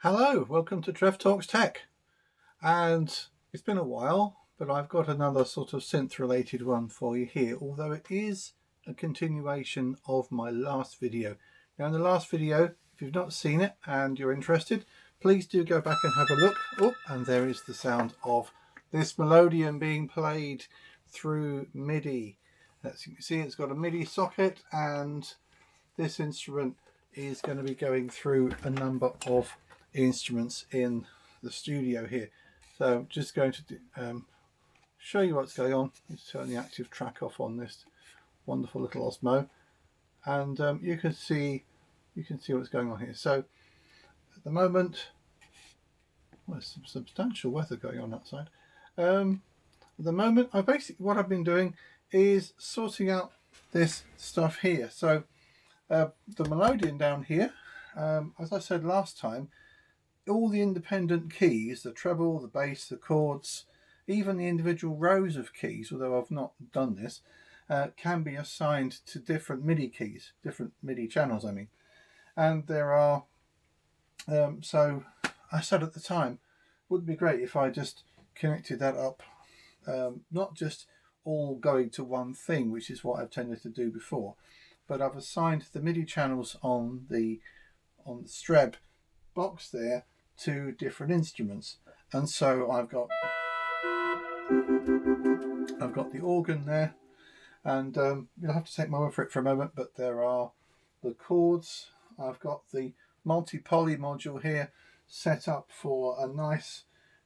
Hello, welcome to Trev Talks Tech. And it's been a while, but I've got another sort of synth related one for you here, although it is a continuation of my last video. Now in the last video, if you've not seen it and you're interested, please do go back and have a look. Oh, and there is the sound of this melodeon being played through MIDI. As you can see, it's got a MIDI socket, and this instrument is going to be going through a number of instruments in the studio here. So I'm just going to show you what's going on. Let's turn the active track off on this wonderful little Osmo, and you can see what's going on here. So at the moment, well, there's some substantial weather going on outside. At the moment, what I've been doing is sorting out this stuff here. So the melodeon down here, as I said last time, all the independent keys, the treble, the bass, the chords, even the individual rows of keys, although I've not done this, can be assigned to different MIDI keys, different MIDI channels, I mean. And there are, so I said at the time, wouldn't it be great if I just connected that up, not just all going to one thing, which is what I've tended to do before, but I've assigned the MIDI channels on the Streb box there to different instruments. And so I've got the organ there, and you'll have to take my word for it for a moment, but there are the chords. I've got the multi-poly module here set up for a nice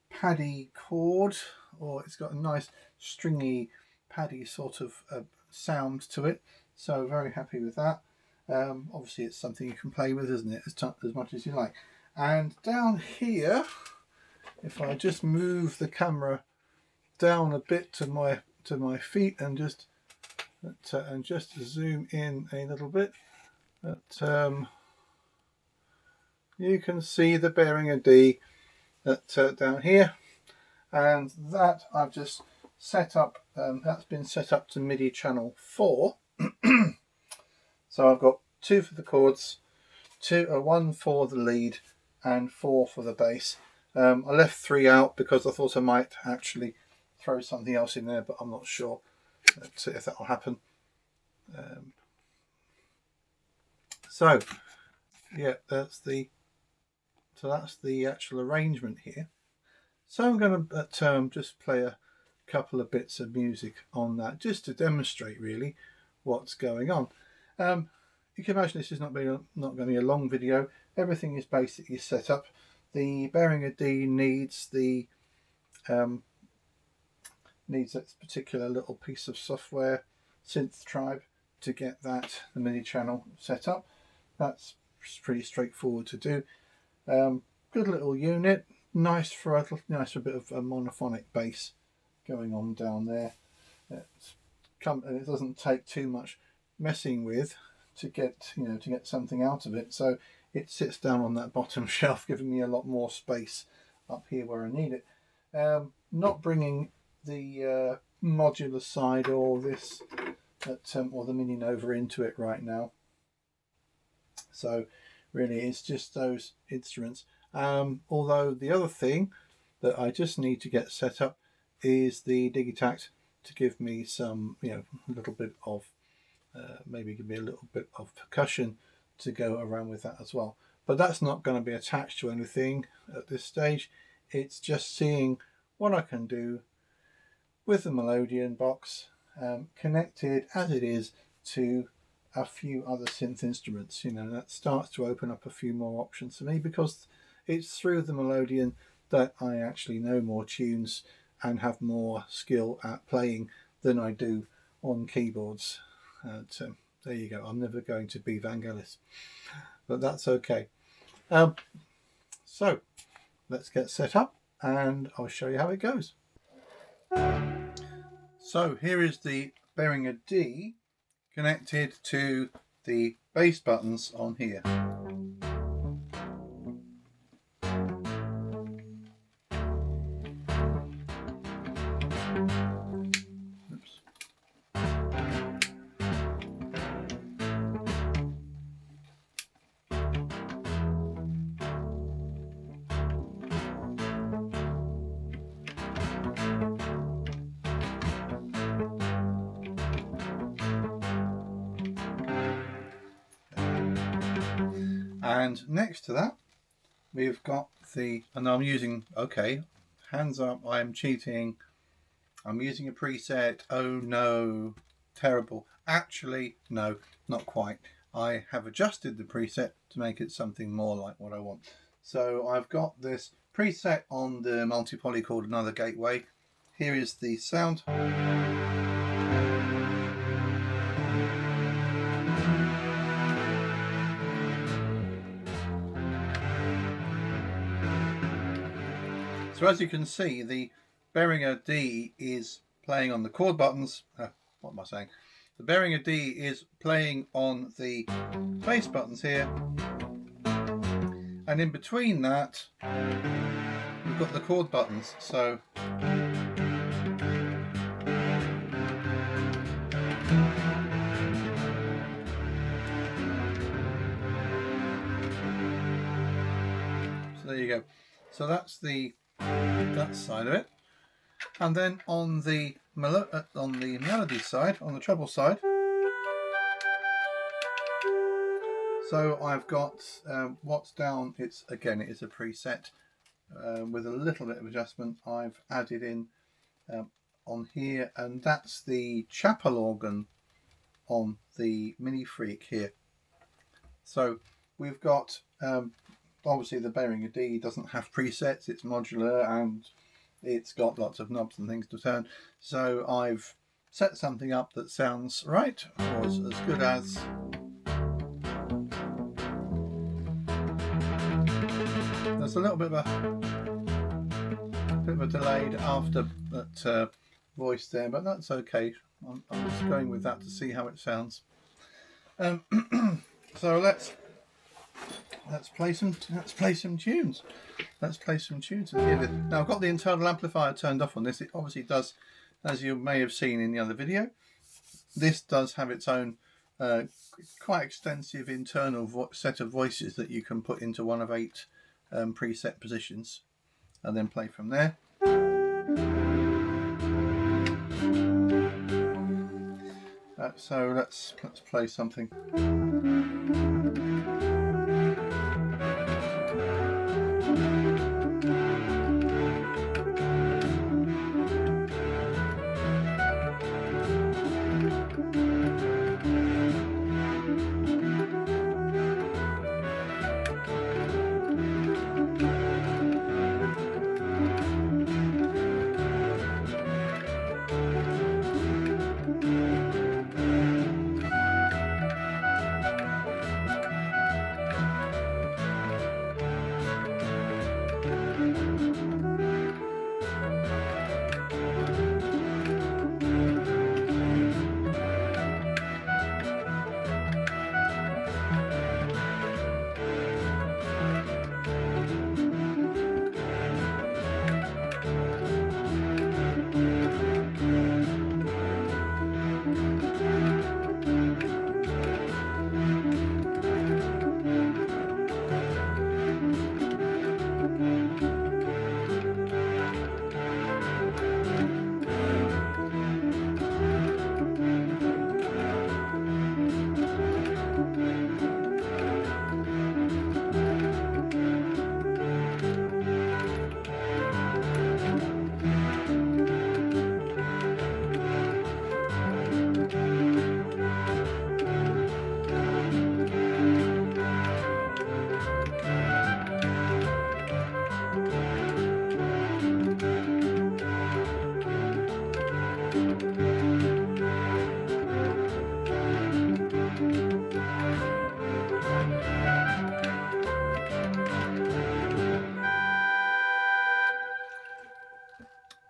paddy chord, or it's got a nice stringy paddy sort of sound to it, so very happy with that. Obviously it's something you can play with, isn't it, as much as you like. And down here, if I just move the camera down a bit to my feet and just zoom in a little bit, you can see the Behringer D down here, and that I've just set up. That's been set up to MIDI channel 4. So I've got 2 for the chords, 1 for the lead, and 4 for the bass. I left 3 out because I thought I might actually throw something else in there, but I'm not sure if that will happen. So yeah, that's the actual arrangement here. So I'm going to just play a couple of bits of music on that, just to demonstrate really what's going on. You can imagine this is not going to be a long video. Everything is basically set up. The Behringer D needs that particular little piece of software, Synth Tribe, to get the MIDI channel set up. That's pretty straightforward to do. Good little unit, nice for a bit of a monophonic bass going on down there. And it doesn't take too much messing with to get something out of it. So it sits down on that bottom shelf, giving me a lot more space up here where I need it. Not bringing the modular side or this or the Mini Nova into it right now. So really it's just those instruments. Although the other thing that I just need to get set up is the Digitact to give me some, a little bit of maybe give me a little bit of percussion to go around with that as well. But that's not going to be attached to anything at this stage. It's just seeing what I can do with the melodeon box connected as it is to a few other synth instruments. That starts to open up a few more options for me, because it's through the melodeon that I actually know more tunes and have more skill at playing than I do on keyboards. So there you go. I'm never going to be Vangelis, but that's okay. So let's get set up and I'll show you how it goes. So here is the Behringer D connected to the bass buttons on here. And next to that, we've got the, and I'm using, okay, hands up, I'm cheating. I'm using a preset. Oh no, terrible. Actually, no, not quite. I have adjusted the preset to make it something more like what I want. So I've got this preset on the multi-poly called Another Gateway. Here is the sound. So as you can see, the Behringer D is playing on the chord buttons. What am I saying? The Behringer D is playing on the bass buttons here. And in between that, we've got the chord buttons. So there you go. So that's that side of it. And then on the melody side, on the treble side, so I've got what's down. It's again, it is a preset with a little bit of adjustment. I've added in on here, and that's the chapel organ on the Minifreak here. So we've got obviously the Behringer D doesn't have presets. It's modular and it's got lots of knobs and things to turn. So I've set something up that sounds right, or as good as. There's a little bit of a delayed after that voice there, but that's okay. I'm just going with that to see how it sounds. So let's play some tunes. Let's play some tunes and hear this. Now I've got the internal amplifier turned off on this. It obviously does, as you may have seen in the other video, this does have its own quite extensive internal set of voices that you can put into one of 8 preset positions and then play from there. So let's play something.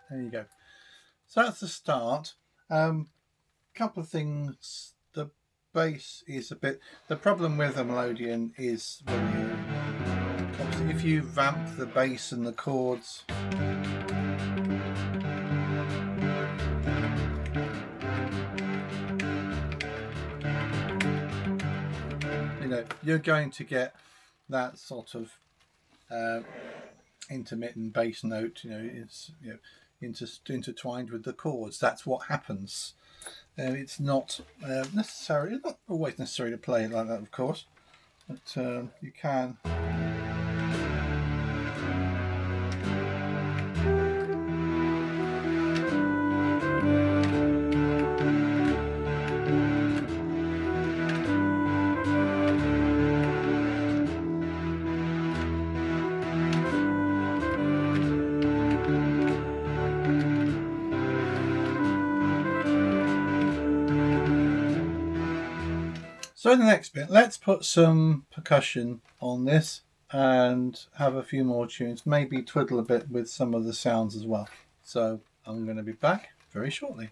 There you go. So that's the start. Couple of things. The bass is a bit. The problem with a melodeon is when you, obviously, if you vamp the bass and the chords, you know, you're going to get that sort of intermittent bass note. You know, it's intertwined with the chords. That's what happens. It's not necessary. It's not always necessary to play it like that, of course. but you can. So in the next bit, let's put some percussion on this and have a few more tunes, maybe twiddle a bit with some of the sounds as well. So I'm going to be back very shortly.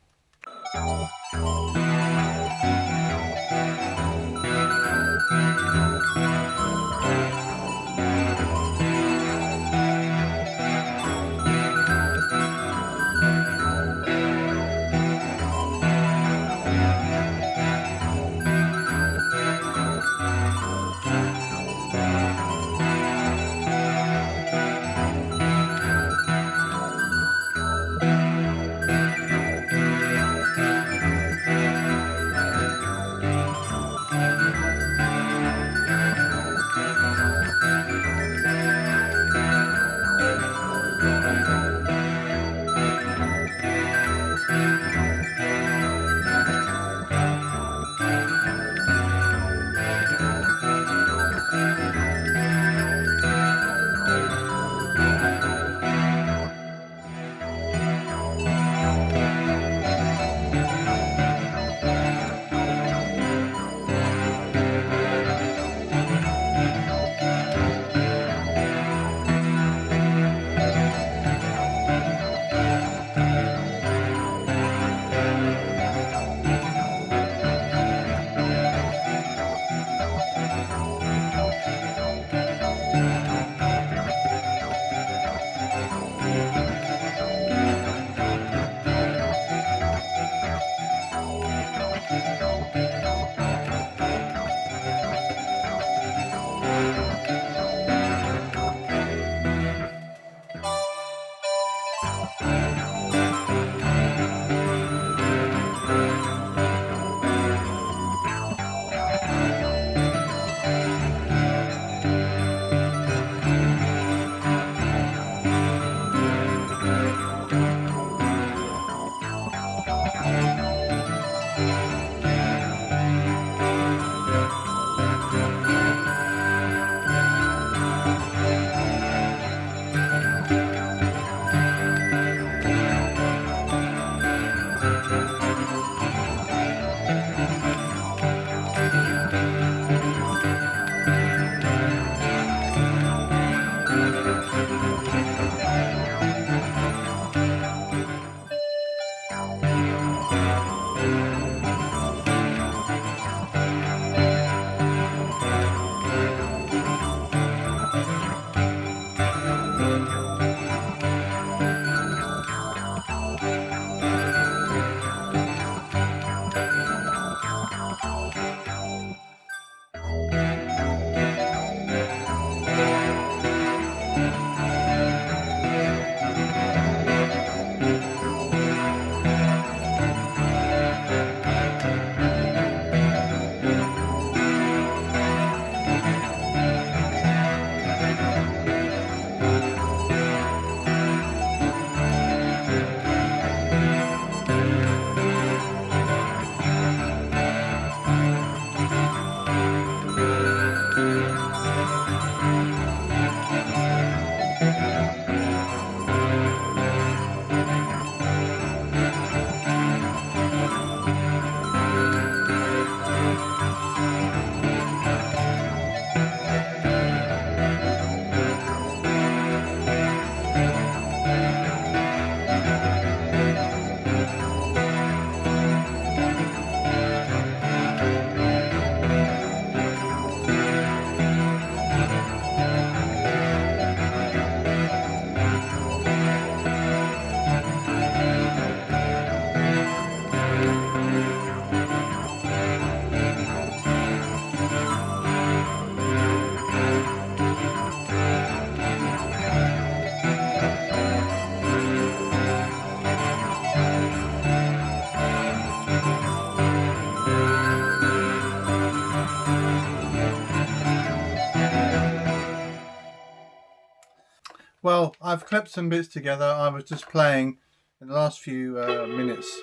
Well, I've clipped some bits together. I was just playing in the last few minutes.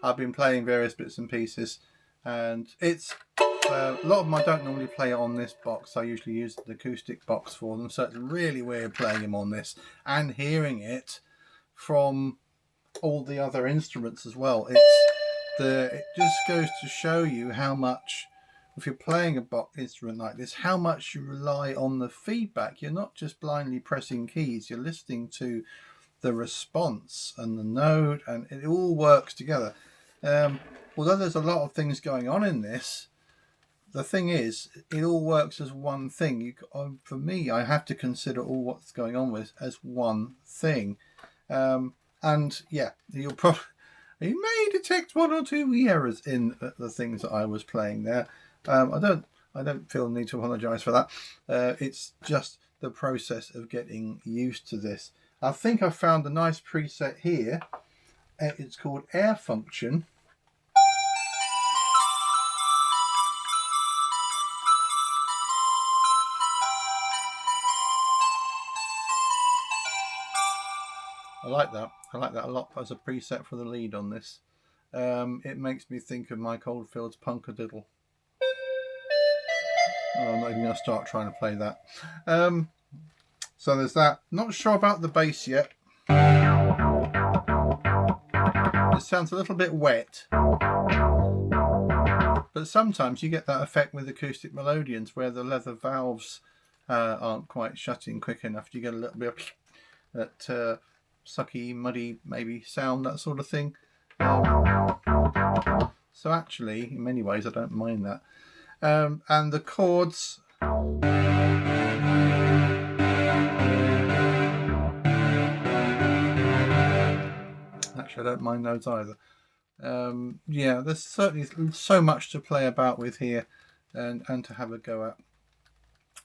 I've been playing various bits and pieces, and it's a lot of them I don't normally play on this box. I usually use the acoustic box for them, so it's really weird playing them on this and hearing it from all the other instruments as well. It just goes to show you how much, if you're playing a box instrument like this, how much you rely on the feedback. You're not just blindly pressing keys, you're listening to the response and the note, and it all works together. Although there's a lot of things going on in this, the thing is, it all works as one thing. For me, I have to consider all what's going on with as one thing. And yeah, you may detect one or two errors in the things that I was playing there. I don't feel the need to apologise for that. It's just the process of getting used to this. I think I found a nice preset here. It's called Air Function. I like that. I like that a lot as a preset for the lead on this. It makes me think of Mike Oldfield's Punkadiddle. I'm not even going to start trying to play that. So there's that. Not sure about the bass yet. It sounds a little bit wet. But sometimes you get that effect with acoustic melodeons where the leather valves aren't quite shutting quick enough. You get a little bit of that sucky, muddy, maybe sound, that sort of thing. So actually, in many ways, I don't mind that. And the chords, actually, I don't mind those either. Yeah, there's certainly so much to play about with here and to have a go at.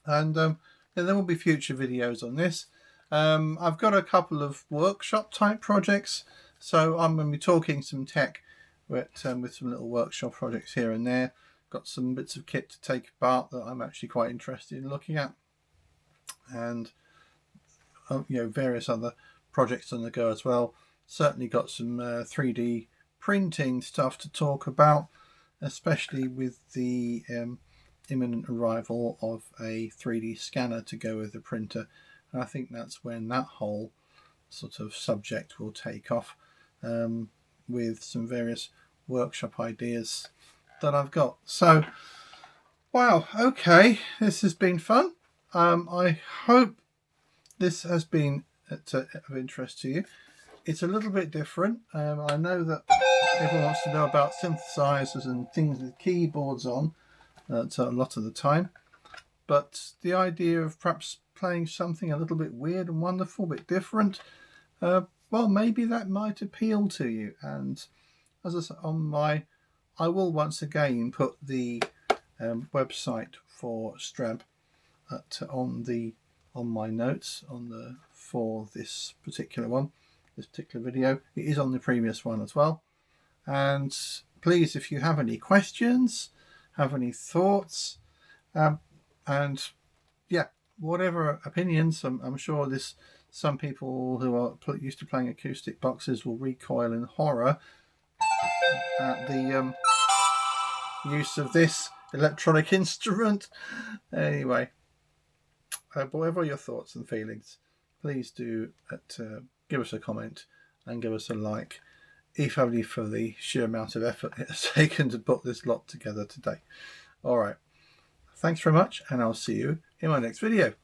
And there will be future videos on this. I've got a couple of workshop type projects, so I'm going to be talking some tech with some little workshop projects here and there. Got some bits of kit to take apart that I'm actually quite interested in looking at, and various other projects on the go as well. Certainly got some 3D printing stuff to talk about, especially with the imminent arrival of a 3D scanner to go with the printer. And I think that's when that whole sort of subject will take off, with some various workshop ideas that I've got. So, wow, okay, this has been fun. I hope this has been of interest to you. It's a little bit different. I know that everyone wants to know about synthesizers and things with keyboards on a lot of the time. But the idea of perhaps playing something a little bit weird and wonderful, a bit different, well, maybe that might appeal to you. And as I said, I will once again put the website for Streb on my notes for this particular video. It is on the previous one as well. And please, if you have any questions, have any thoughts, and yeah, whatever opinions, I'm sure some people who are used to playing acoustic boxes will recoil in horror at the use of this electronic instrument. Anyway, whatever your thoughts and feelings, please do give us a comment and give us a like, if only for the sheer amount of effort it has taken to put this lot together today. All right, thanks very much, and I'll see you in my next video.